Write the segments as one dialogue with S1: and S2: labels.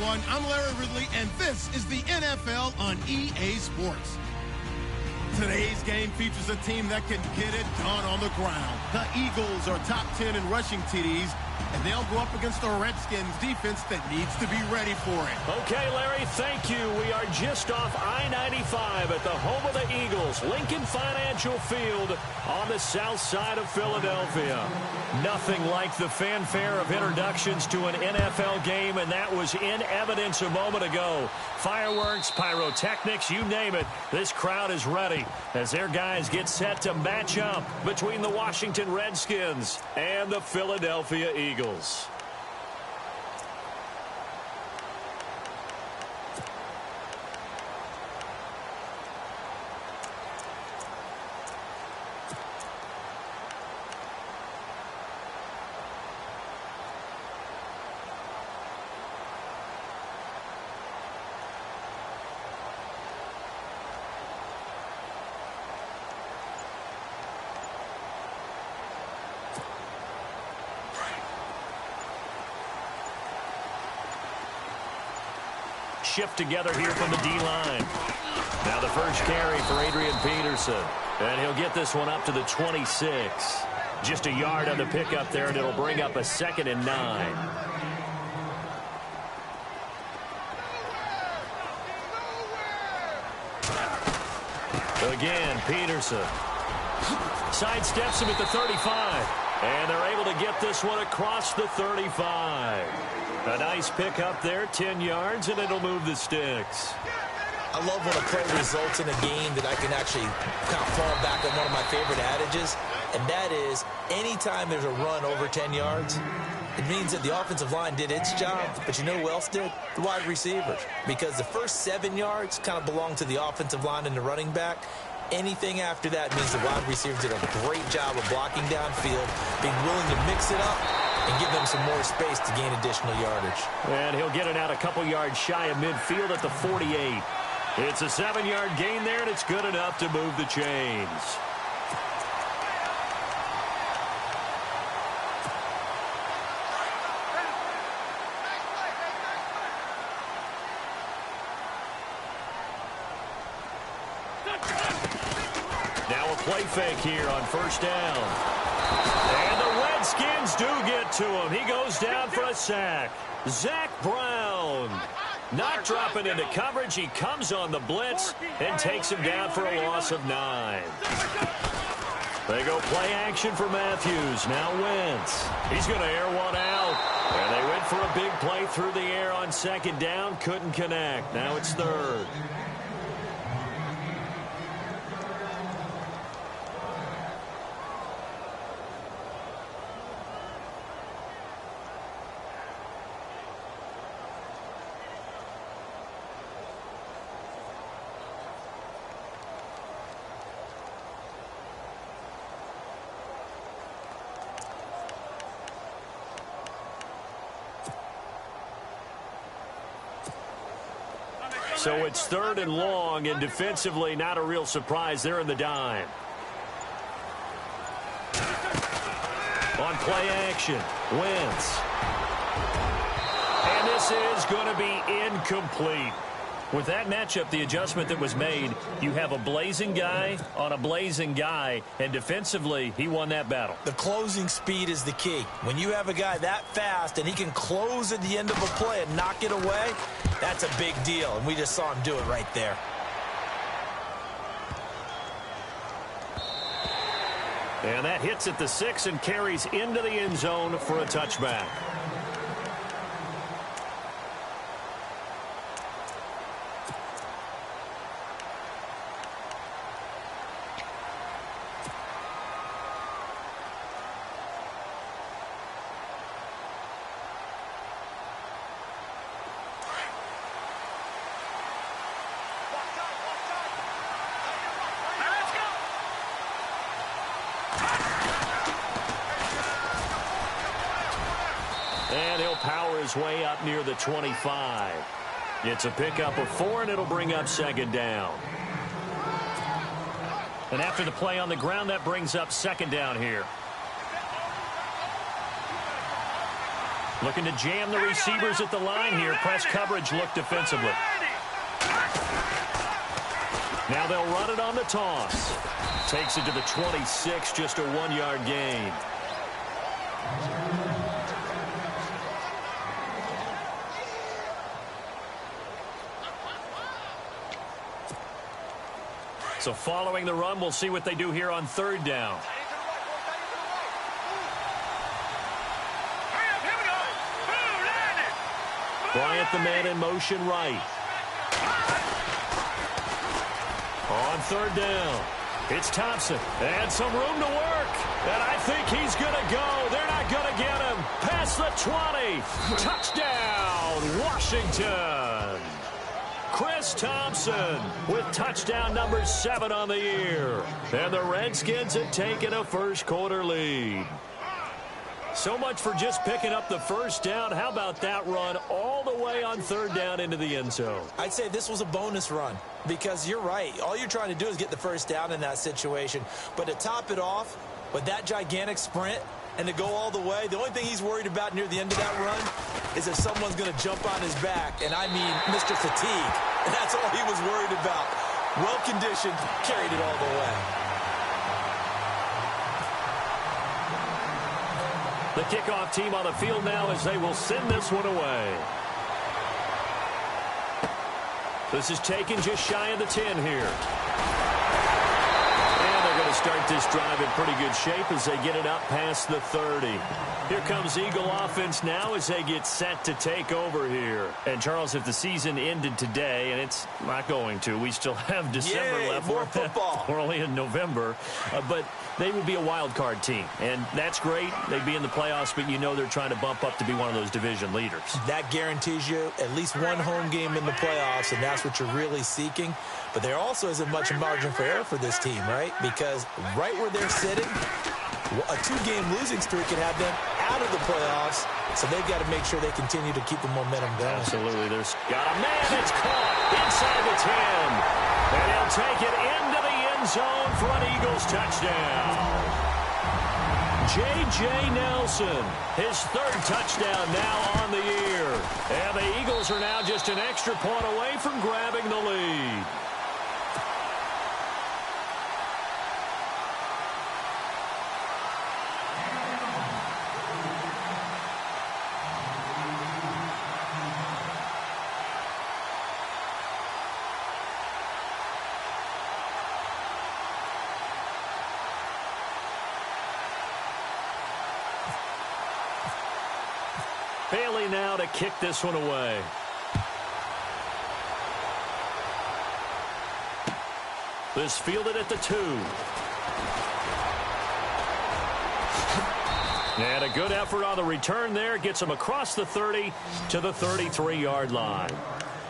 S1: everyone. I'm Larry Ridley, and this is the NFL on EA Sports. Today's game features a team that can get it done on the ground. The Eagles are top 10 in rushing TDs, and they'll go up against the Redskins defense that needs to be ready for it.
S2: Okay, Larry, thank you. We are just off I-95 at the home of the Eagles, Lincoln Financial Field on the south side of Philadelphia. Nothing like the fanfare of introductions to an NFL game, and that was in evidence a moment ago. Fireworks, pyrotechnics, you name it. This crowd is ready as their guys get set to match up between the Washington Redskins and the Philadelphia Eagles. Shift together here from the D-line. Now the first carry for Adrian Peterson. And he'll get this one up to the 26. Just a yard on the pickup there, and it'll bring up a 2nd and 9. Again, Peterson sidesteps him at the 35. And they're able to get this one across the 35. A nice pickup there, 10 yards, and it'll move the sticks.
S3: I love when a play results in a game that I can actually kind of fall back on one of my favorite adages, and that is anytime there's a run over 10 yards, it means that the offensive line did its job, but you know who else did? The wide receivers. Because the first 7 yards kind of belong to the offensive line and the running back. Anything after that means the wide receivers did a great job of blocking downfield, being willing to mix it up, and give them some more space to gain additional yardage.
S2: And he'll get it out a couple yards shy of midfield at the 48. It's a 7-yard gain there, and it's good enough to move the chains. Now a play fake here on first down. And the Redskins do get to him. He goes down for a sack. Zach Brown not dropping into coverage. He comes on the blitz and takes him down for a loss of 9. They go play action for Matthews. Now Wentz. He's going to air one out. And they went for a big play through the air on 2nd down. Couldn't connect. Now it's 3rd. So it's 3rd and long, and defensively not a real surprise. They're in the dime. On play action, Wentz. And this is going to be incomplete. With that matchup, the adjustment that was made, you have a blazing guy on a blazing guy, and defensively, he won that battle.
S3: The closing speed is the key. When you have a guy that fast and he can close at the end of a play and knock it away, that's a big deal, and we just saw him do it right there.
S2: And that hits at the 6 and carries into the end zone for a touchback. And he'll power his way up near the 25. It's a pickup of 4, and it'll bring up 2nd down. And after the play on the ground, that brings up 2nd down here. Looking to jam the receivers at the line here. Press coverage look defensively. Now they'll run it on the toss. Takes it to the 26, just a 1-yard gain. So following the run, we'll see what they do here on 3rd down. Bryant the man in motion right. On 3rd down, it's Thompson. And some room to work. And I think he's going to go. They're not going to get him. Past the 20. Touchdown, Washington. Chris Thompson with touchdown number 7 on the year. And the Redskins have taken a first-quarter lead. So much for just picking up the first down. How about that run all the way on 3rd down into the end zone?
S3: I'd say this was a bonus run because you're right. All you're trying to do is get the first down in that situation. But to top it off with that gigantic sprint and to go all the way, the only thing he's worried about near the end of that run is if someone's going to jump on his back. And I mean Mr. Fatigue. And that's all he was worried about. Well-conditioned, carried it all the way.
S2: The kickoff team on the field now as they will send this one away. This is taken just shy of the 10 here. And they're going to start this drive in pretty good shape as they get it up past the 30. Here comes Eagle offense now as they get set to take over here. And, Charles, if the season ended today, and it's not going to, we still have December left.
S3: More football.
S2: We're only in November. But they would be a wild card team, and that's great. They'd be in the playoffs, but you know they're trying to bump up to be one of those division leaders. That
S3: guarantees you at least one home game in the playoffs, and that's what you're really seeking. But there also isn't much margin for error for this team, right? Because right where they're sitting, a 2-game losing streak can have them out of the playoffs, so they've got to make sure they continue to keep the momentum going.
S2: Absolutely. There's got a man that's caught inside the 10, and he'll take it into the end zone for an Eagles touchdown. J.J. Nelson, his 3rd touchdown now on the year. And the Eagles are now just an extra point away from grabbing the lead. Bailey now to kick this one away. This fielded at the 2. And a good effort on the return there. Gets him across the 30 to the 33-yard line.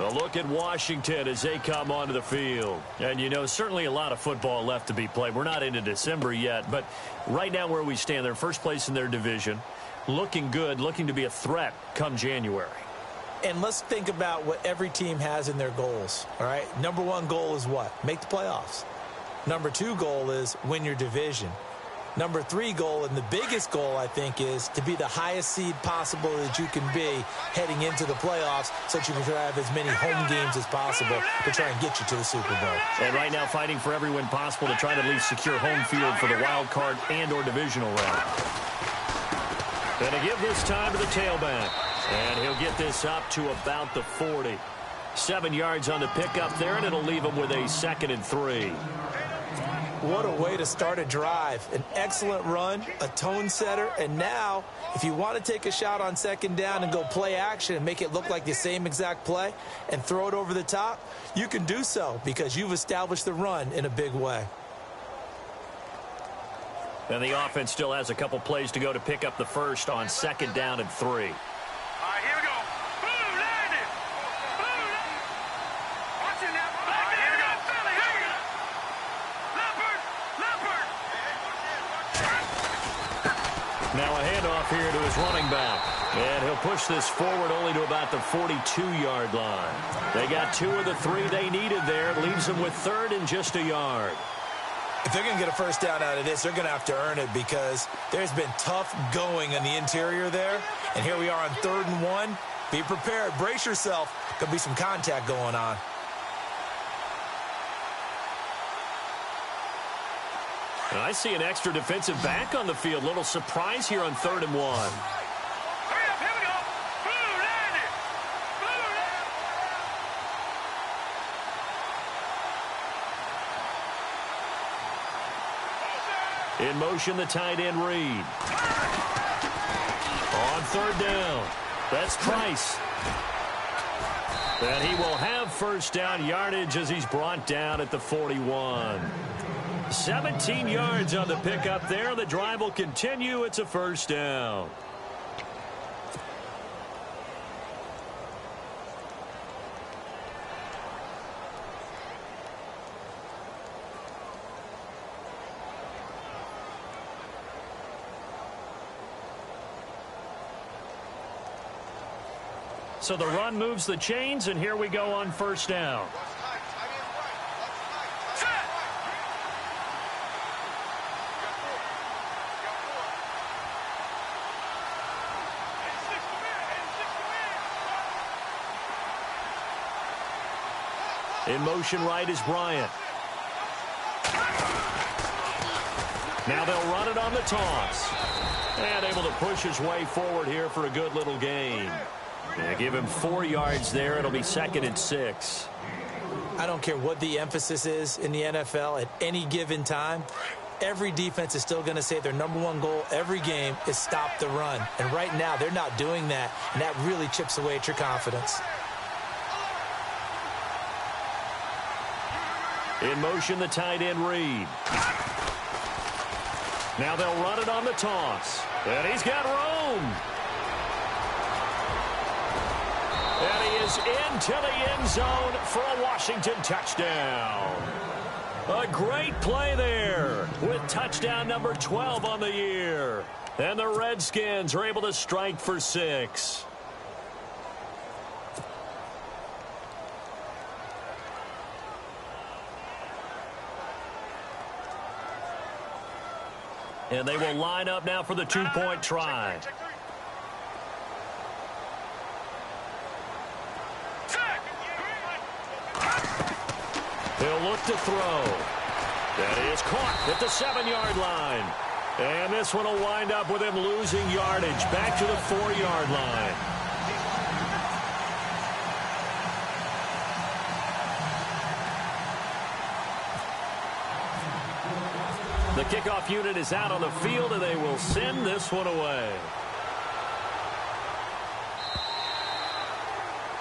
S2: A look at Washington as they come onto the field. And, you know, certainly a lot of football left to be played. We're not into December yet, but right now where we stand, they're first place in their division. Looking good, looking to be a threat come January.
S3: And let's think about what every team has in their goals, all right? Number 1 goal is what? Make the playoffs. Number 2 goal is win your division. Number 3 goal, and the biggest goal, I think, is to be the highest seed possible that you can be heading into the playoffs so that you can have as many home games as possible to try and get you to the Super Bowl.
S2: And right now fighting for every win possible to try to at least secure home field for the wild card and or divisional round. Going to give this time to the tailback. And he'll get this up to about the 40. 7 yards on the pickup there, and it'll leave him with a 2nd and 3.
S3: What a way to start a drive. An excellent run, a tone setter, and now if you want to take a shot on 2nd down and go play action and make it look like the same exact play and throw it over the top, you can do so because you've established the run in a big way.
S2: And the offense still has a couple plays to go to pick up the first on 2nd down and 3.
S4: All right, here we go. Boom, landed. Boom. Watch it now. All right, here we go. Here we go. Leopard.
S2: Now a handoff here to his running back. And he'll push this forward only to about the 42-yard line. They got 2 of the 3 they needed there. It leaves them with 3rd and just a yard.
S3: If they're going to get a first down out of this, they're going to have to earn it because there's been tough going in the interior there. And here we are on 3rd and 1. Be prepared. Brace yourself. Could be some contact going on.
S2: And I see an extra defensive back on the field. Little surprise here on 3rd and 1.
S4: Hurry up, here we go. Blue, line it. Blue,
S2: In motion, the tight end Reed. On 3rd down, that's Price. And he will have first down yardage as he's brought down at the 41. 17 yards on the pickup there. The drive will continue. It's a first down. So the run moves the chains, and here we go on first down. In motion right is Bryant. Now they'll run it on the toss. And able to push his way forward here for a good little gain. And give him 4 yards there. It'll be 2nd and 6.
S3: I don't care what the emphasis is in the NFL at any given time. Every defense is still going to say their #1 goal every game is stop the run. And right now they're not doing that. And that really chips away at your confidence.
S2: In motion, the tight end Reed. Now they'll run it on the toss. And he's got room. And he is into the end zone for a Washington touchdown. A great play there with touchdown number 12 on the year. And the Redskins are able to strike for 6. And they will line up now for the 2-point try. He'll look to throw. That is caught at the 7-yard line. And this one will wind up with him losing yardage back to the 4-yard line. The kickoff unit is out on the field, and they will send this one away.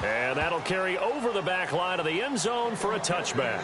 S2: And that'll carry over the back line of the end zone for a touchback.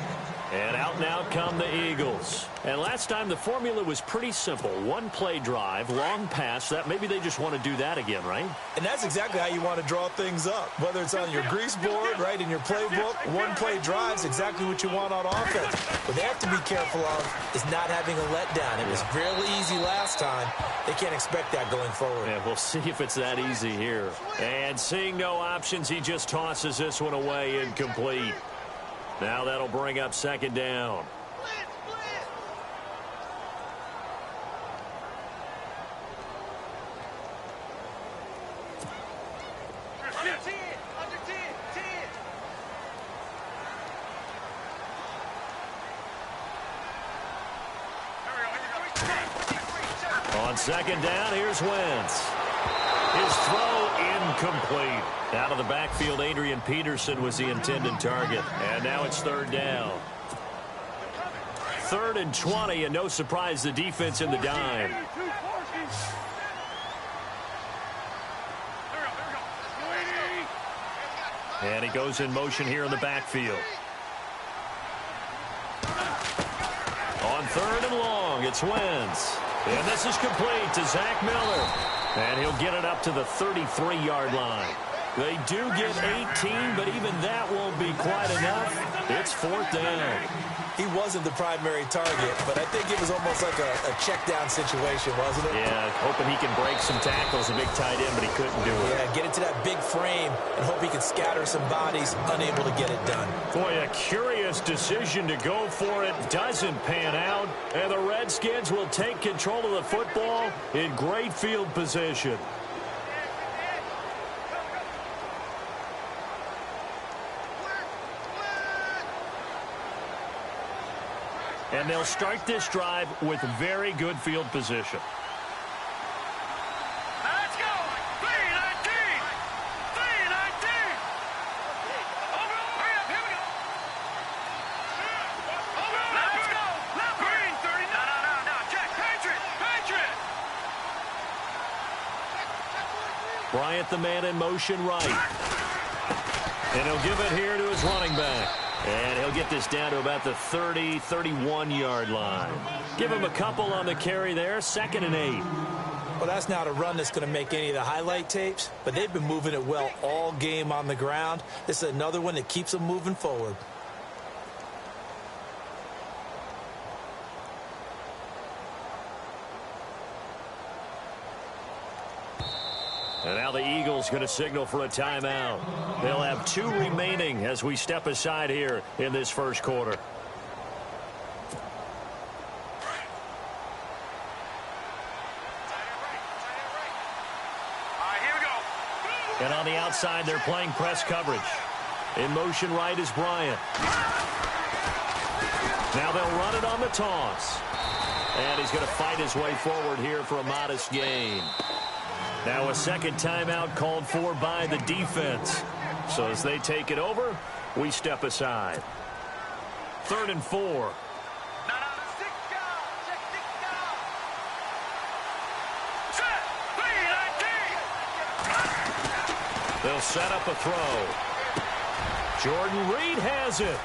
S2: And out come the Eagles. And last time the formula was pretty simple. 1-play drive, long pass. That maybe they just want to do that again, right?
S3: And that's exactly how you want to draw things up. Whether it's on your grease board, right, in your playbook, 1-play drive is exactly what you want on offense. What they have to be careful of is not having a letdown. It was really easy last time. They can't expect that going forward.
S2: Yeah, we'll see if it's that easy here. And seeing no options, he just tosses this one away incomplete. Now that'll bring up 2nd down. On 2nd down, here's Wentz. His throw incomplete. Out of the backfield, Adrian Peterson was the intended target. And now it's 3rd down. 3rd and 20, and no surprise, the defense in the dime. And he goes in motion here in the backfield. On 3rd and long, it's Wentz. And this is complete to Zach Miller. And he'll get it up to the 33-yard line. They do get 18, but even that won't be quite enough. It's 4th down.
S3: He wasn't the primary target, but I think it was almost like a check down situation, wasn't it?
S2: Yeah, hoping he can break some tackles, a big tight end, but he couldn't do it.
S3: Yeah, get into that big frame and hope he can scatter some bodies, unable to get it done.
S2: Boy, a curious decision to go for it. Doesn't pan out, and the Redskins will take control of the football in great field position. And they'll start this drive with very good field position.
S4: Let's go! 319! 319! Over! Hurry up, here we go! Over! Let's go! Left green, 39! No, check! Patriot! Patriot!
S2: Bryant, the man in motion right. And he'll give it here to his running back. And he'll get this down to about the 30, 31-yard line. Give him a couple on the carry there, 2nd and 8.
S3: Well, that's not a run that's going to make any of the highlight tapes, but they've been moving it well all game on the ground. This is another one that keeps them moving forward.
S2: And now the Eagles going to signal for a timeout. They'll have 2 remaining as we step aside here in this first quarter.
S4: All right, here we go.
S2: And on the outside, they're playing press coverage. In motion right is Bryant. Now they'll run it on the toss. And he's going to fight his way forward here for a modest gain. Now a second timeout called for by the defense. So as they take it over, we step aside. 3rd and 4.
S4: No, stick down. Check, stick down. Set. 319.
S2: They'll set up a throw. Jordan Reed has it.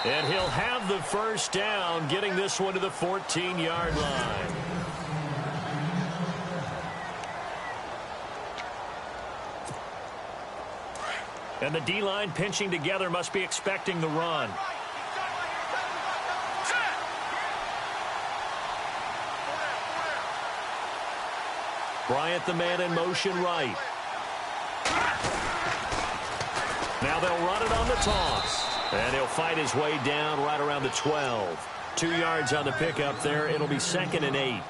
S2: And he'll have the first down, getting this one to the 14-yard line. And the D-line pinching together must be expecting the run. Bryant, the man in motion right. Now they'll run it on the toss. And he'll fight his way down right around the 12. 2 yards on the pickup there. It'll be 2nd and 8.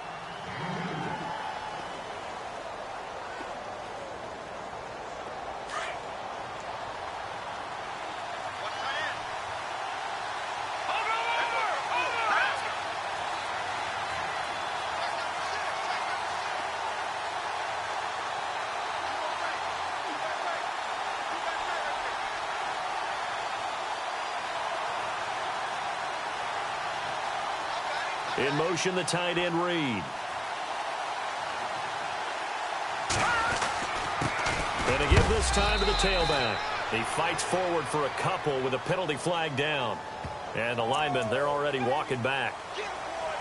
S2: In motion, the tight end Reed. And to give this time to the tailback. He fights forward for a couple with a penalty flag down. And the linemen, they're already walking back.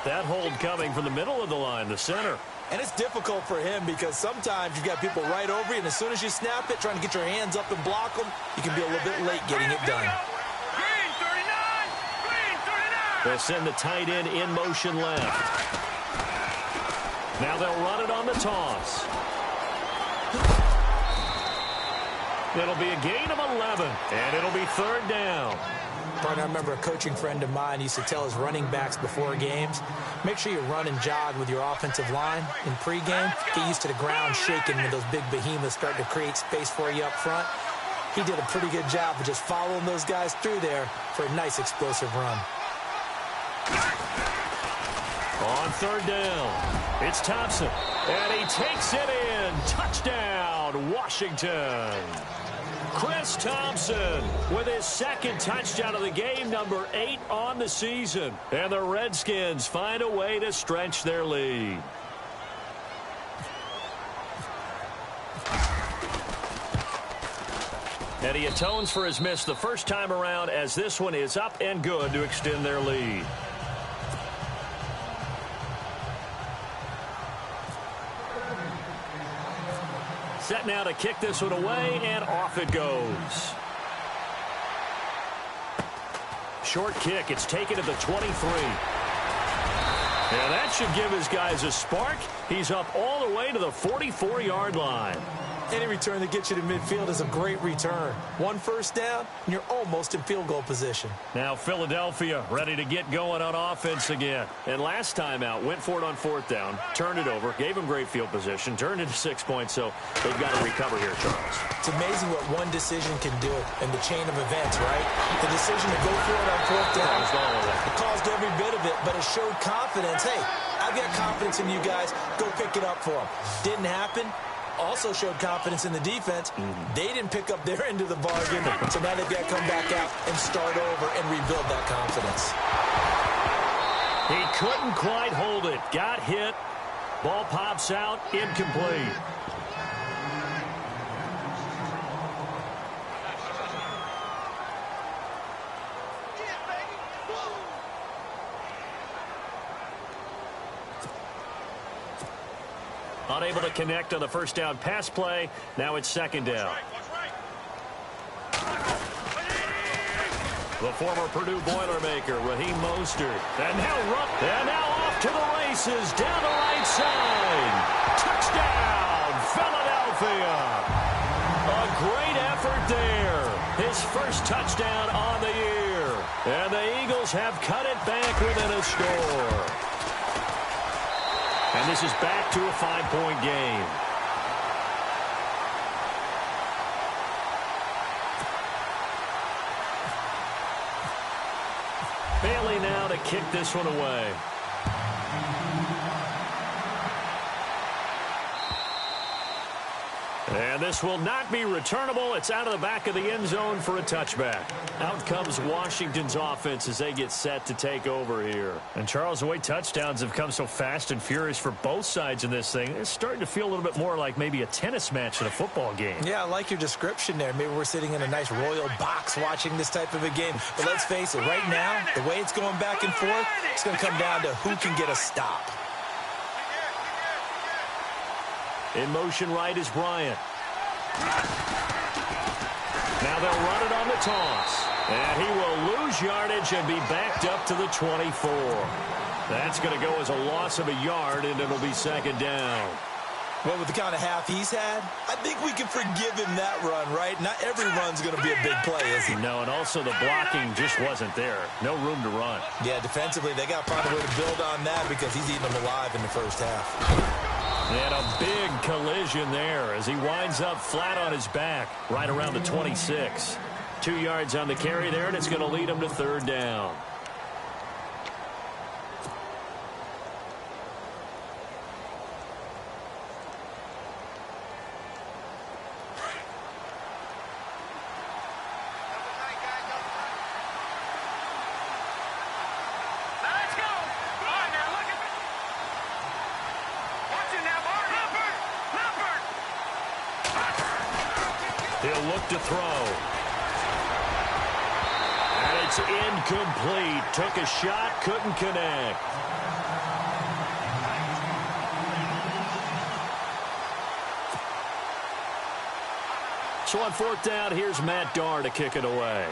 S2: That hold coming from the middle of the line, the center.
S3: And it's difficult for him because sometimes you've got people right over you, and as soon as you snap it, trying to get your hands up and block them, you can be a little bit late getting it done.
S2: They'll send the tight end in motion left. Now they'll run it on the toss. It'll be a gain of 11, and it'll be 3rd down.
S3: Partner, I remember a coaching friend of mine used to tell his running backs before games, make sure you run and jog with your offensive line in pregame. Get used to the ground shaking when those big behemoths start to create space for you up front. He did a pretty good job of just following those guys through there for a nice explosive run.
S2: On 3rd down, it's Thompson, and he takes it in. Touchdown, Washington. Chris Thompson with his 2nd touchdown of the game, number 8 on the season. And the Redskins find a way to stretch their lead. And he atones for his miss the first time around, as this one is up and good to extend their lead. Set now to kick this one away, and off it goes. Short kick. It's taken to the 23. Yeah, that should give his guys a spark. He's up all the way to the 44-yard line.
S3: Any return that gets you to midfield is a great return. One first down, and you're almost in field goal position.
S2: Now Philadelphia ready to get going on offense again. And last time out, went for it on 4th down, turned it over, gave him great field position, turned it to 6 points, so they've got to recover here, Charles.
S3: It's amazing what one decision can do in the chain of events, right? The decision to go for it on 4th down, it caused every bit of it, but it showed confidence. Hey, I've got confidence in you guys. Go pick it up for them. Didn't happen. Also showed confidence in the defense. They didn't pick up their end of the bargain, so now they've got to come back out and start over and rebuild that confidence.
S2: He couldn't quite hold it. Got hit. Ball pops out. Incomplete. Unable to connect on the first down pass play. Now it's 2nd down. The former Purdue Boilermaker, Raheem Mostert. And now off to the races down the right side. Touchdown, Philadelphia. A great effort there. His first touchdown on the year. And the Eagles have cut it back within a score. And this is back to a 5-point game. Bailey now to kick this one away. And this will not be returnable. It's out of the back of the end zone for a touchback. Out comes Washington's offense as they get set to take over here. And Charles, the way touchdowns have come so fast and furious for both sides in this thing, it's starting to feel a little bit more like maybe a tennis match than a football game. Yeah, I like your description there. Maybe we're sitting in a nice royal box watching this type of a game. But let's face it, right now, the way it's going back and forth, it's going to come down to who can get a stop. In motion right is Bryant. Now they'll run it on the toss. And he will lose yardage and be backed up to the 24. That's going to go as a loss of a yard, and it'll be 2nd down. Well, with the kind of half he's had, I think we can forgive him that run, right? Not every run's going to be a big play, is he? No, and also the blocking just wasn't there. No room to run. Yeah, defensively, they got to find a way to build on that because he's eating them alive in the first half. And a big collision there as he winds up flat on his back right around the 26. 2 yards on the carry there, and it's going to lead him to 3rd down. He'll look to throw. And it's incomplete. Took a shot, couldn't connect. So on 4th down, here's Matt Darr to kick it away.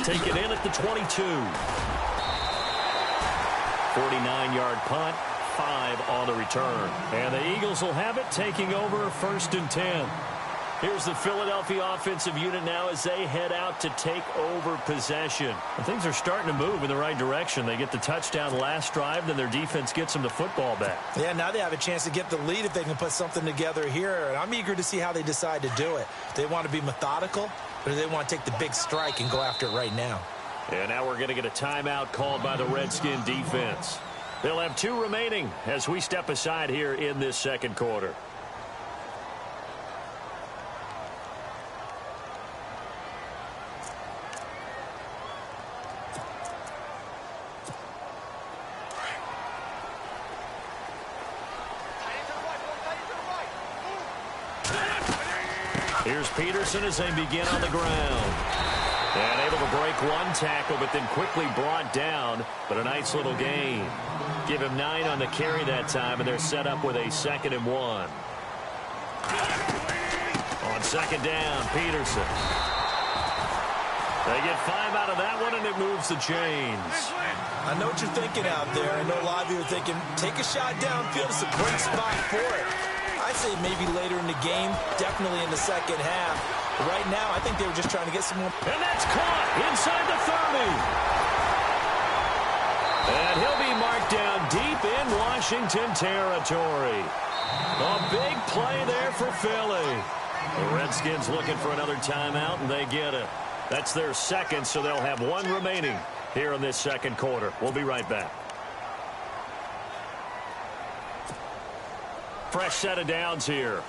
S2: Take it in at the 22. 49-yard punt, 5 on the return. And the Eagles will have it, taking over 1st and 10. Here's the Philadelphia offensive unit now as they head out to take over possession. And things are starting to move in the right direction. They get the touchdown last drive, then their defense gets them the football back. Yeah, now they have a chance to get the lead if they can put something together here. And I'm eager to see how they decide to do it. They want to be methodical, or do they want to take the big strike and go after it right now? And now we're going to get a timeout called by the Redskin defense. They'll have 2 remaining as we step aside here in this 2nd quarter. Here's Peterson as they begin on the ground. And able to break one tackle, but then quickly brought down. But a nice little gain. Give him 9 on the carry that time, and they're set up with a 2nd and 1. On 2nd down, Peterson. They get 5 out of that one, and it moves the chains.
S3: I know what you're thinking out there. I know a lot of you are thinking, take a shot downfield. It's a great spot for it. I'd say maybe later in the game, definitely in the second half. But right now, I think they were just trying to get some more.
S2: And that's caught inside the 30. And he'll be marked down deep in Washington territory. A big play there for Philly. The Redskins looking for another timeout, and they get it. That's their 2nd, so they'll have 1 remaining here in this 2nd quarter. We'll be right back. Fresh set of downs here.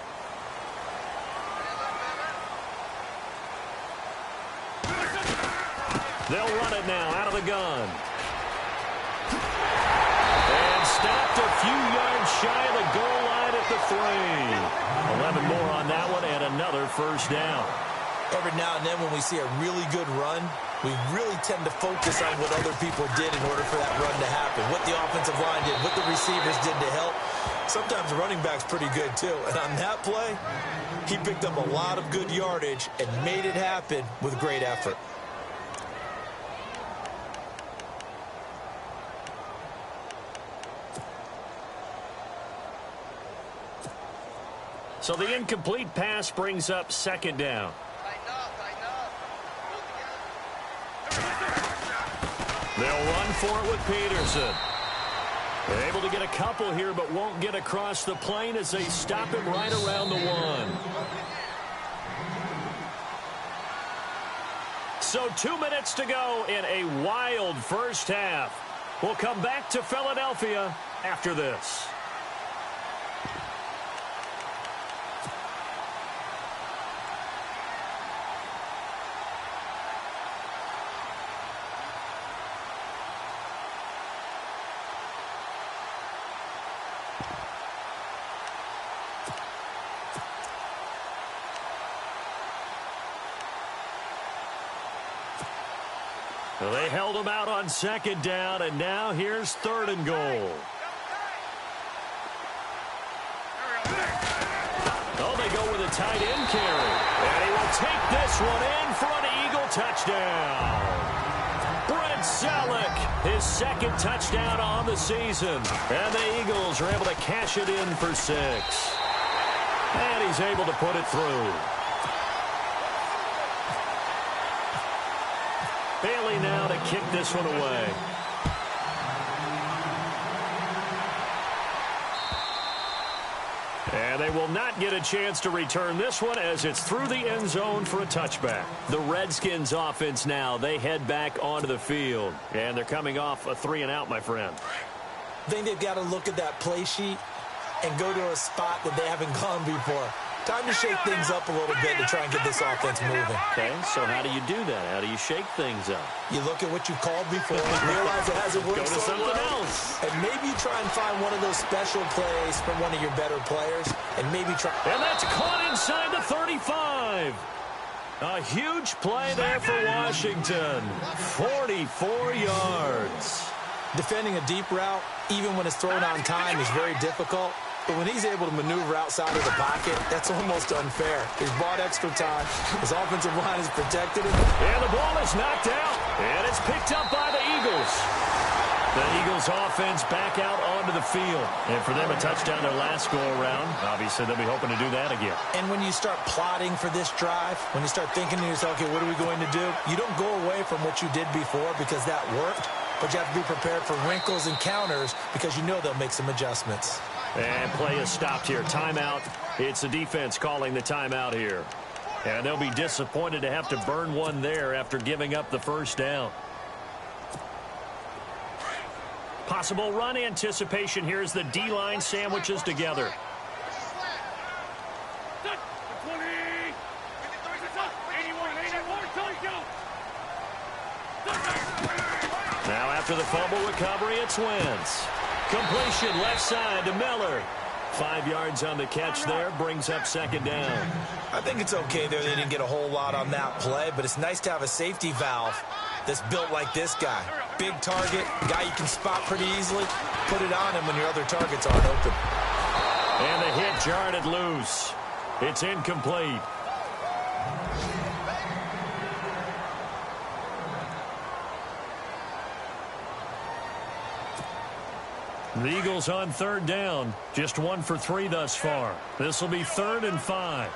S2: They'll run it now out of the gun. And stopped a few yards shy of the goal line at the 3. 11 more on that one and another 1st down.
S3: Every now and then when we see a really good run, we really tend to focus on what other people did in order for that run to happen. What the offensive line did, what the receivers did to help. Sometimes the running back's pretty good too. And on that play, he picked up a lot of good yardage and made it happen with great effort.
S2: So the incomplete pass brings up 2nd down. They'll run for it with Peterson. They're able to get a couple here, but won't get across the plane as they stop him right around the 1. So 2 minutes to go in a wild 1st half. We'll come back to Philadelphia after this. Well, they held him out on 2nd down, and now here's 3rd and goal. Oh, they go with a tight end carry. And he will take this one in for an Eagle touchdown. Brent Selleck, his 2nd touchdown on the season. And the Eagles are able to cash it in for 6. And he's able to put it through. Bailey now to kick this one away. And they will not get a chance to return this one as it's through the end zone for a touchback. The Redskins offense now, they head back onto the field. And they're coming off a 3-and-out, my friend.
S3: I think they've got to look at that play sheet and go to a spot that they haven't gone before. Time to shake things up a little bit to try and get this offense moving.
S2: Okay, so how do you do that? How do you shake things up?
S3: You look at what you called before and realize it hasn't worked
S2: Go to something else.
S3: And maybe try and find one of those special plays from one of your better players and maybe try.
S2: And that's caught inside the 35. A huge play there for Washington. 44 yards.
S3: Defending a deep route, even when it's thrown on time, is very difficult. But when he's able to maneuver outside of the pocket, that's almost unfair. He's bought extra time. His offensive line has protected him.
S2: And the ball is knocked out. And it's picked up by the Eagles. The Eagles offense back out onto the field. And for them, a touchdown their last go-around. Obviously, they'll be hoping to do that again.
S3: And when you start plotting for this drive, when you start thinking to yourself, okay, what are we going to do? You don't go away from what you did before because that worked. But you have to be prepared for wrinkles and counters because you know they'll make some adjustments.
S2: And play is stopped here. Timeout. It's the defense calling the timeout here. And they'll be disappointed to have to burn one there after giving up the 1st down. Possible run anticipation here as the D-line sandwiches together. Now after the fumble recovery, it's Wentz. Completion left side to Miller. 5 yards on the catch there, brings up 2nd down.
S3: I think it's okay there. They didn't get a whole lot on that play, but it's nice to have a safety valve that's built like this guy. Big target, guy you can spot pretty easily. Put it on him when your other targets aren't open.
S2: And the hit jarred it loose. It's incomplete. The Eagles on third down. Just 1 for 3 thus far. This will be 3rd and 5.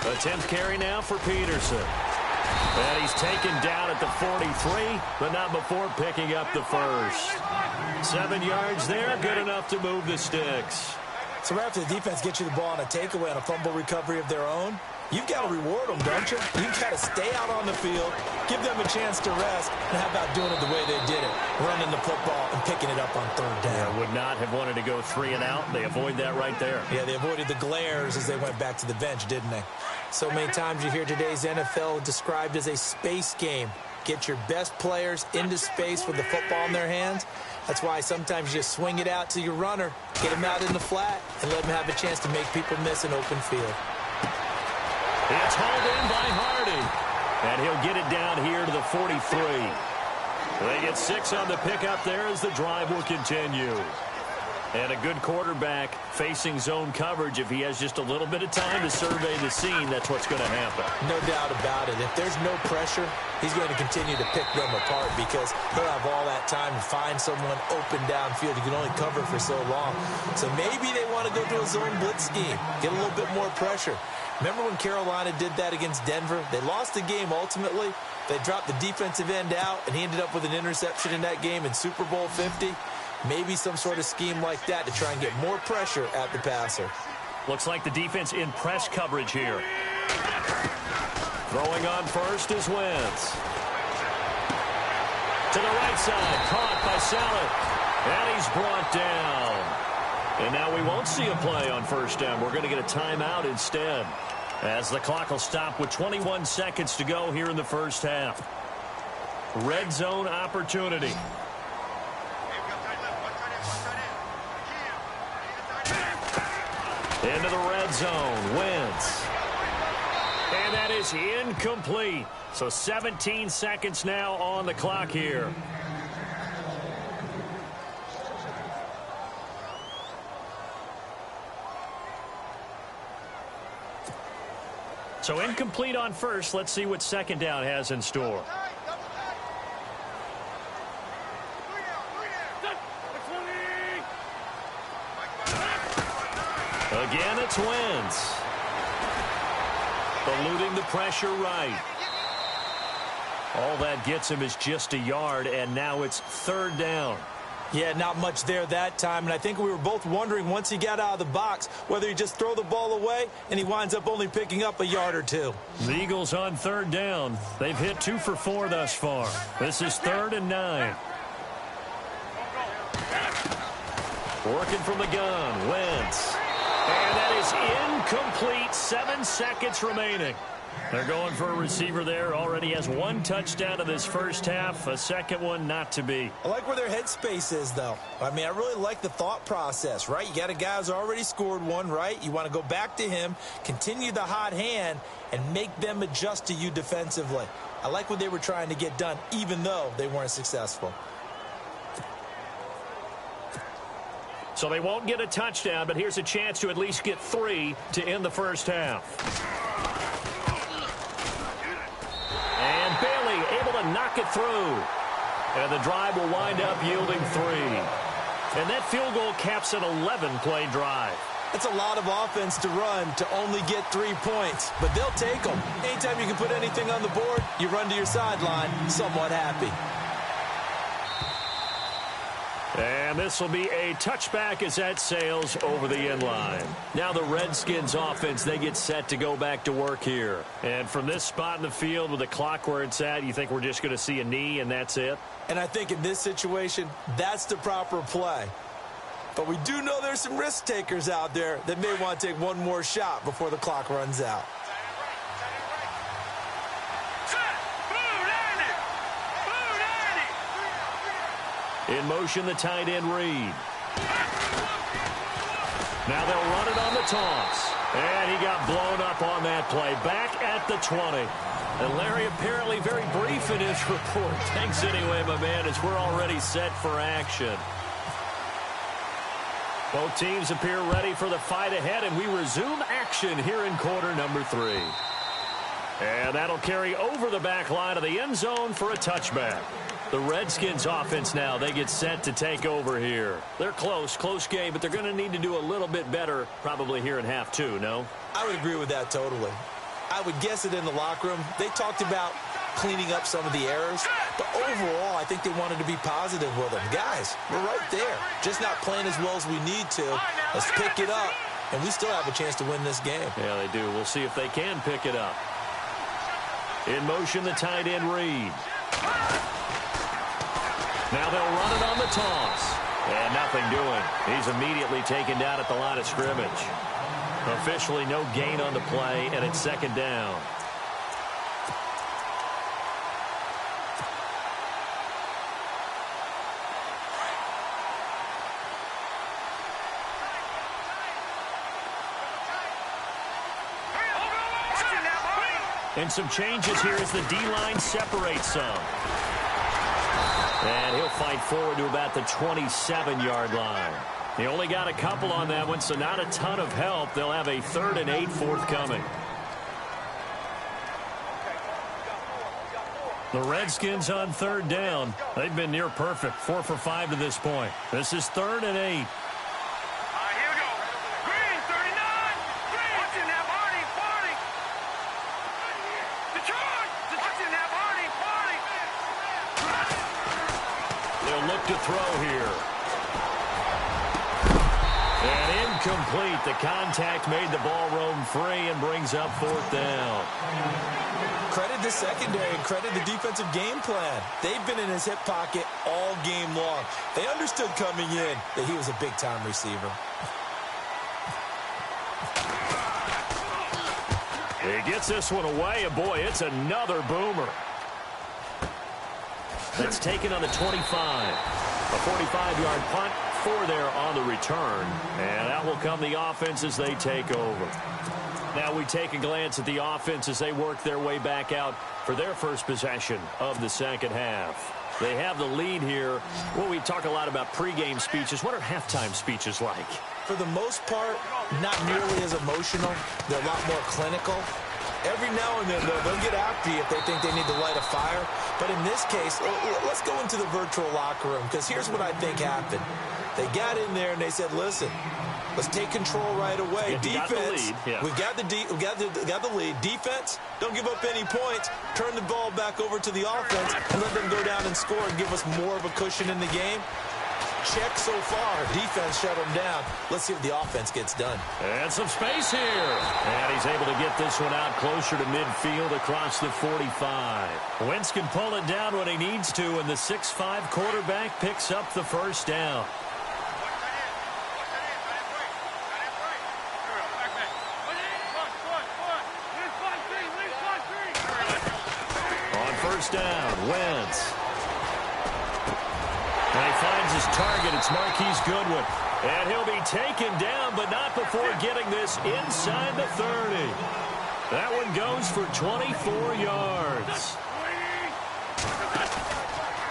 S2: A 10th carry now for Peterson. And he's taken down at the 43, but not before picking up the first. 7 yards there, good enough to move the sticks.
S3: So right after the defense gets you the ball on a takeaway on a fumble recovery of their own, you've got to reward them, don't you? You've got to stay out on the field, give them a chance to rest, and how about doing it the way they did it, running the football and picking it up on third down.
S2: Yeah, would not have wanted to go 3 and out. They avoid that right there.
S3: Yeah, they avoided the glares as they went back to the bench, didn't they? So many times you hear today's NFL described as a space game. Get your best players into space with the football in their hands. That's why sometimes you just swing it out to your runner, get him out in the flat, and let him have a chance to make people miss an open field.
S2: It's hauled in by Hardy. And he'll get it down here to the 43. They get 6 on the pickup there as the drive will continue. And a good quarterback facing zone coverage. If he has just a little bit of time to survey the scene, that's what's going to happen.
S3: No doubt about it. If there's no pressure, he's going to continue to pick them apart because he'll have all that time to find someone open downfield. You can only cover for so long. So maybe they want to go to a zone blitz scheme, get a little bit more pressure. Remember when Carolina did that against Denver? They lost the game ultimately. They dropped the defensive end out, and he ended up with an interception in that game in Super Bowl 50. Maybe some sort of scheme like that to try and get more pressure at the passer.
S2: Looks like the defense in press coverage here. Throwing on first is Wentz. To the right side, caught by Saleh. And he's brought down. And now we won't see a play on first down. We're going to get a timeout instead, as the clock will stop with 21 seconds to go here in the first half. Red zone opportunity. Into the red zone, Wentz. And that is incomplete. So 17 seconds now on the clock here. So incomplete on first. Let's see what second down has in store. Again, it's Wentz. Eluding the pressure right. All that gets him is just a yard, and now it's third down.
S3: Yeah, not much there that time, and I think we were both wondering once he got out of the box whether he just throw the ball away, and he winds up only picking up a yard or two.
S2: The Eagles on third down. They've hit 2 for 4 thus far. This is 3rd and 9. Working from the gun, Wentz. And that is incomplete. 7 seconds remaining. They're going for a receiver there. Already has 1 touchdown in this first half. A second one not to be.
S3: I like where their headspace is, though. I mean, I really like the thought process, right? You got a guy who's already scored 1, right? You want to go back to him, continue the hot hand, and make them adjust to you defensively. I like what they were trying to get done, even though they weren't successful.
S2: So they won't get a touchdown, but here's a chance to at least get 3 to end the first half. And Bailey able to knock it through. And the drive will wind up yielding 3. And that field goal caps an 11-play drive.
S3: That's a lot of offense to run to only get 3 points, but they'll take them. Anytime you can put anything on the board, you run to your sideline somewhat happy.
S2: And this will be a touchback as that sails over the end line. Now the Redskins offense, they get set to go back to work here. And from this spot in the field with the clock where it's at, you think we're just going to see a knee and that's it?
S3: And I think in this situation, that's the proper play. But we do know there's some risk takers out there that may want to take one more shot before the clock runs out.
S2: In motion, the tight end Reed. Now they'll run it on the toss. And he got blown up on that play. Back at the 20. And Larry apparently very brief in his report. Thanks anyway, my man, as we're already set for action. Both teams appear ready for the fight ahead, and we resume action here in quarter number 3. And that'll carry over the back line of the end zone for a touchback. The Redskins offense now, they get set to take over here. They're close game, but they're going to need to do a little bit better probably here in half 2, no?
S3: I would agree with that totally. I would guess it in the locker room. They talked about cleaning up some of the errors, but overall, I think they wanted to be positive with them. Guys, we're right there. Just not playing as well as we need to. Let's pick it up, and we still have a chance to win this game.
S2: Yeah, they do. We'll see if they can pick it up. In motion, the tight end Reed. Now they'll run it on the toss. And nothing doing. He's immediately taken down at the line of scrimmage. Officially no gain on the play, and it's second down. And some changes here as the D-line separates some. And he'll fight forward to about the 27-yard line. He only got a couple on that one, so not a ton of help. They'll have a 3rd and 8 forthcoming. The Redskins on 3rd down. They've been near perfect, 4 for 5 to this point. This is 3rd and 8. To throw here. And incomplete. The contact made the ball roam free and brings up 4th down.
S3: Credit the secondary and credit the defensive game plan. They've been in his hip pocket all game long. They understood coming in that he was a big-time receiver.
S2: He gets this one away, and boy, it's another boomer. That's taken on the 25. A 45-yard punt, 4 there on the return. And out will come the offense as they take over. Now we take a glance at the offense as they work their way back out for their first possession of the second half. They have the lead here. Well, we talk a lot about pregame speeches. What are halftime speeches like?
S3: For the most part, not nearly as emotional. They're a lot more clinical. Every now and then, though, they'll get after you if they think they need to light a fire. But in this case, let's go into the virtual locker room, because here's what I think happened. They got in there and they said, listen, let's take control right away. Defense, we've got the lead. Defense, don't give up any points. Turn the ball back over to the offense and let them go down and score and give us more of a cushion in the game. Check so far. Defense shut him down. Let's see if the offense gets done.
S2: And some space here. And he's able to get this one out closer to midfield across the 45. Wentz can pull it down when he needs to, and the 6'5" quarterback picks up the first down. On first down, Wentz. And he finds his target. It's Marquise Goodwin. And he'll be taken down, but not before getting this inside the 30. That one goes for 24 yards.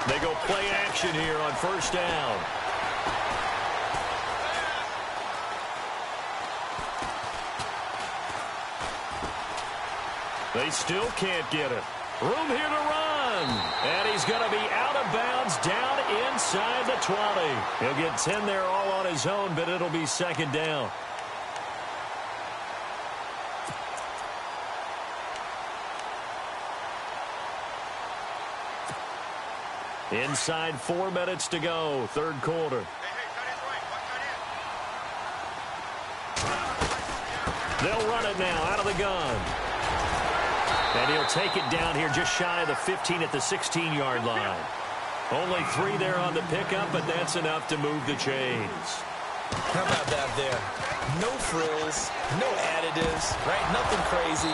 S2: They go play action here on first down. They still can't get it. Room here to run. And he's going to be out of bounds down inside the 20. He'll get 10 there all on his own, but it'll be second down. Inside 4 minutes to go, third quarter. They'll run it now out of the gun. And he'll take it down here just shy of the 15 at the 16-yard line. Only 3 there on the pickup, but that's enough to move the chains.
S3: How about that there? No frills, no additives, right? Nothing crazy.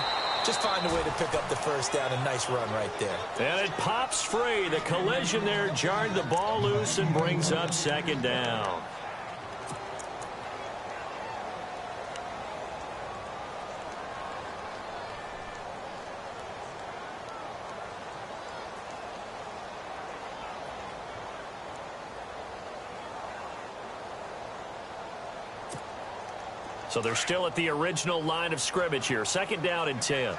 S3: Just find a way to pick up the first down. A nice run right there.
S2: And it pops free. The collision there jarred the ball loose and brings up second down. So they're still at the original line of scrimmage here. Second down and 10.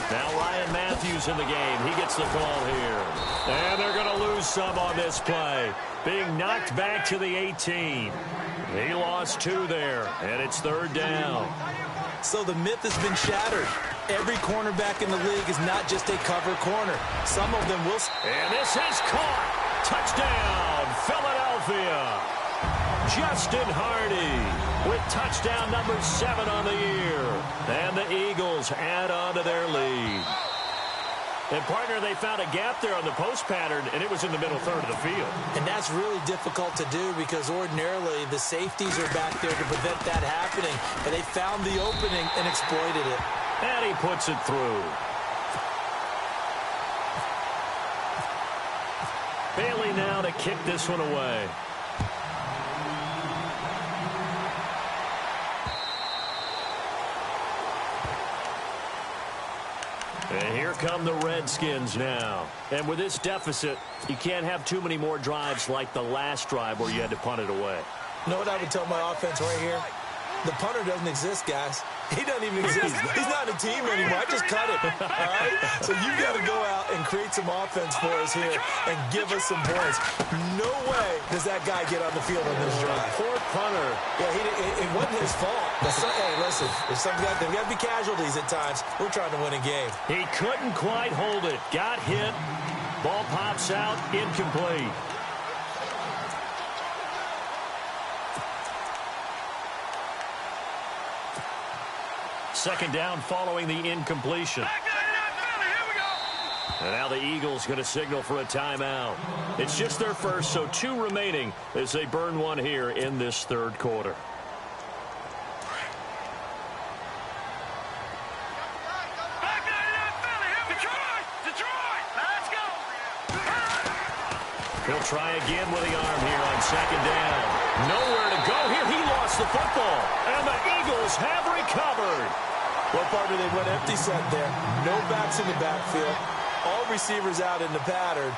S2: Now Ryan Matthews in the game. He gets the call here. And they're going to lose some on this play. Being knocked back to the 18. He lost 2 there, and it's third down.
S3: So the myth has been shattered. Every cornerback in the league is not just a cover corner. Some of them will.
S2: And this is caught. Touchdown, Philadelphia. Justin Hardy with touchdown number 7 on the year. And the Eagles add on to their lead. And, partner, they found a gap there on the post pattern, and it was in the middle third of the field.
S3: And that's really difficult to do because ordinarily the safeties are back there to prevent that happening. But they found the opening and exploited it.
S2: And he puts it through. Bailey now to kick this one away. And here come the Redskins now. And with this deficit, you can't have too many more drives like the last drive where you had to punt it away.
S3: You know what I would tell my offense right here? The punter doesn't exist, guys. He doesn't even exist. He's not a team anymore. I just cut him. All right? So you've got to go out and create some offense for us here and give us some points. No way does that guy get on the field on this drive.
S2: Poor punter.
S3: Yeah, it wasn't his fault. Hey, listen, there's got to be casualties at times. We're trying to win a game.
S2: He couldn't quite hold it. Got hit. Ball pops out. Incomplete. Second down following the incompletion. And now the Eagles going to signal for a timeout. It's just their first, so 2 remaining as they burn one here in this third quarter. He'll try again with the arm here on second down. Nowhere to go here. He lost the football. And the Eagles have recovered.
S3: Well, partner, they went empty set there. No backs in the backfield. All receivers out in the pattern.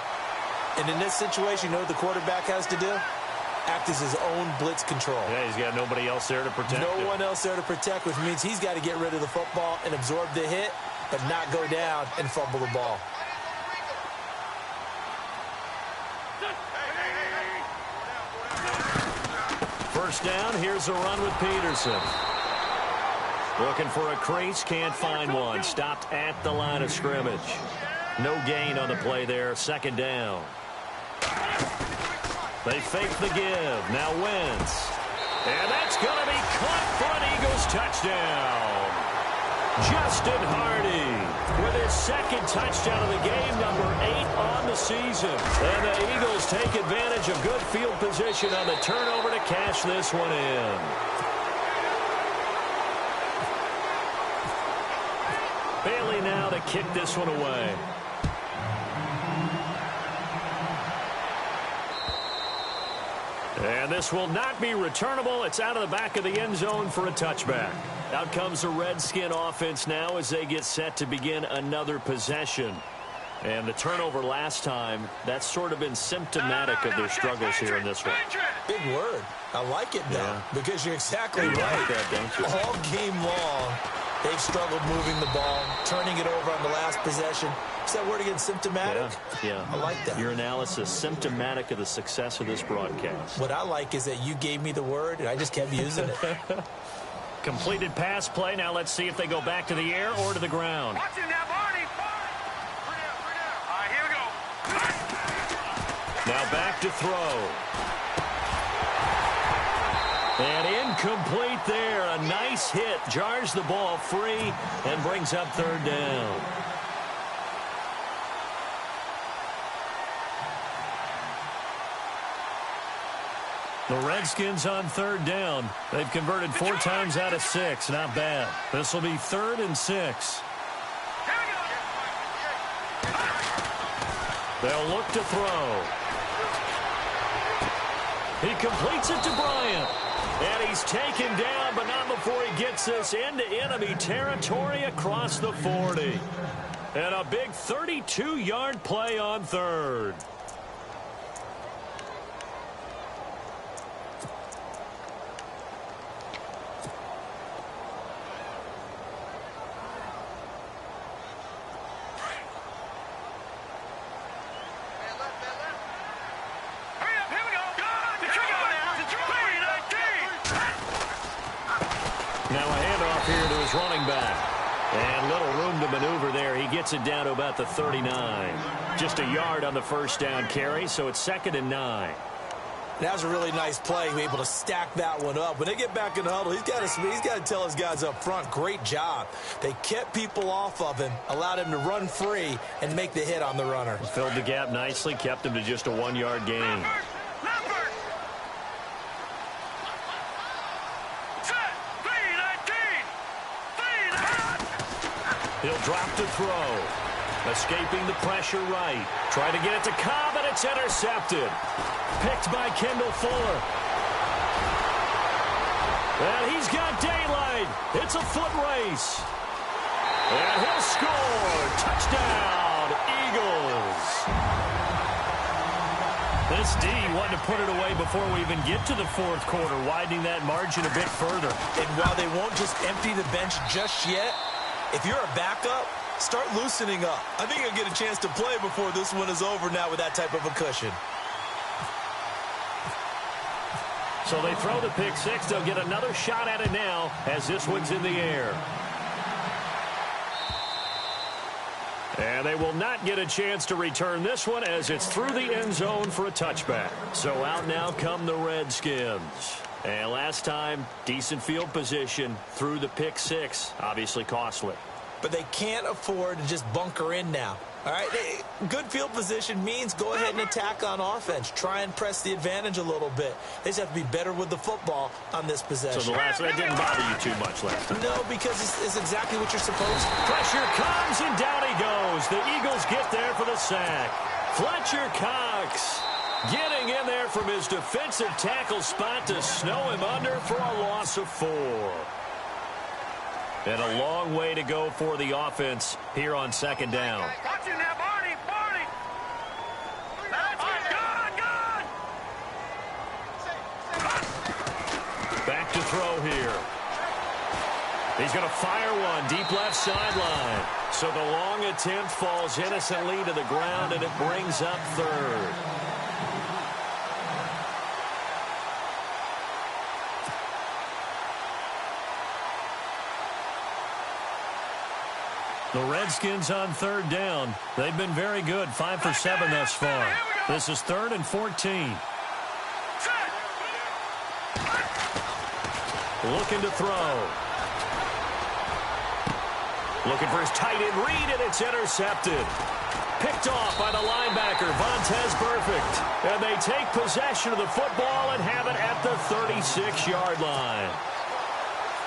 S3: And in this situation, you know what the quarterback has to do? Act as his own blitz control.
S2: Yeah, he's got nobody else there to protect
S3: him. No one else there to protect, which means he's got to get rid of the football and absorb the hit, but not go down and fumble the ball.
S2: First down, here's a run with Peterson. Looking for a crease, can't find one. Stopped at the line of scrimmage. No gain on the play there, second down. They fake the give, now Wentz. And that's going to be caught for an Eagles touchdown. Justin Hardy with his second touchdown of the game, number 8 on the season. And the Eagles take advantage of good field position on the turnover to cash this one in. Bailey now to kick this one away. And this will not be returnable. It's out of the back of the end zone for a touchback. Out comes the Redskin offense now as they get set to begin another possession. And the turnover last time, that's sort of been symptomatic of their struggles here in this one.
S3: Big word. I like it, though, because you're exactly right.
S2: Like that, don't you?
S3: All game long, they've struggled moving the ball, turning it over on the last possession. Is that word again, symptomatic?
S2: Yeah.
S3: I like that.
S2: Your analysis, symptomatic of the success of this broadcast.
S3: What I like is that you gave me the word, and I just kept using it.
S2: Completed pass play. Now let's see if they go back to the air or to the ground.
S4: Watch him now, Barney. All right, here we go.
S2: Now back to throw. And incomplete there. A nice hit. Jars the ball free and brings up third down. The Redskins on third down. They've converted 4 times out of 6. Not bad. This will be 3rd and 6. They'll look to throw. He completes it to Bryant. And he's taken down, but not before he gets this into enemy territory across the 40. And a big 32-yard play on 3rd. Running back. And little room to maneuver there. He gets it down to about the 39. Just a yard on the first down carry, so it's 2nd and 9.
S3: That was a really nice play. Able to stack that one up. When they get back in the huddle, he's got to tell his guys up front, great job. They kept people off of him, allowed him to run free, and make the hit on the runner.
S2: Filled the gap nicely, kept him to just a 1-yard gain. He'll drop to throw. Escaping the pressure right. Trying to get it to Cobb, and it's intercepted. Picked by Kendall Fuller. And he's got daylight. It's a foot race. And he'll score. Touchdown, Eagles. This D wanted to put it away before we even get to the 4th quarter, widening that margin a bit further.
S3: And while they won't just empty the bench just yet, if you're a backup, start loosening up. I think you'll get a chance to play before this one is over now with that type of a cushion.
S2: So they throw the pick 6. They'll get another shot at it now as this one's in the air. And they will not get a chance to return this one as it's through the end zone for a touchback. So out now come the Redskins. And last time, decent field position through the pick 6. Obviously costly.
S3: But they can't afford to just bunker in now. All right, good field position means go ahead and attack on offense. Try and press the advantage a little bit. They just have to be better with the football on this possession.
S2: So that didn't bother you too much last time?
S3: No, because it's exactly what you're supposed to.
S2: Pressure comes, and down he goes. The Eagles get there for the sack. Fletcher Cox getting in there from his defensive tackle spot to snow him under for a loss of 4. And a long way to go for the offense here on 2nd down.
S4: Watch it now, Barney, Barney.
S2: Back to throw here. He's going to fire one deep left sideline. So the long attempt falls innocently to the ground, and it brings up 3rd. The Redskins on 3rd down. They've been very good, 5 for 7 thus far. This is 3rd and 14. Looking to throw. Looking for his tight end read, and it's intercepted. Picked off by the linebacker, Vontaze Burfict. And they take possession of the football and have it at the 36-yard line.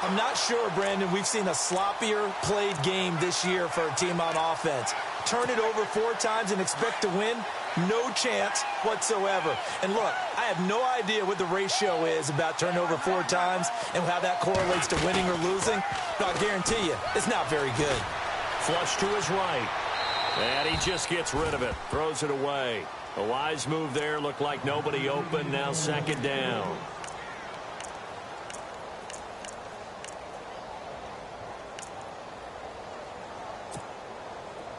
S3: I'm not sure, Brandon, we've seen a sloppier played game this year for a team on offense. Turn it over 4 times and expect to win? No chance whatsoever. And look, I have no idea what the ratio is about turnover 4 times and how that correlates to winning or losing. But I guarantee you, it's not very good.
S2: Flush to his right. And he just gets rid of it. Throws it away. A wise move there. Looked like nobody open. Now 2nd down.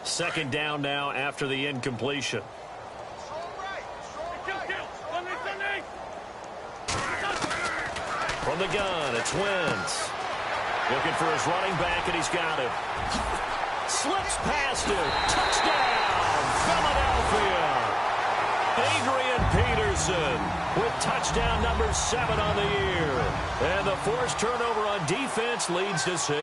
S2: Second down now after the incompletion. From the gun, it's Wentz. Looking for his running back, and he's got him. Slips past him. Touchdown, Philadelphia. Adrian Peterson with touchdown number 7 on the year. And the forced turnover on defense leads to 6.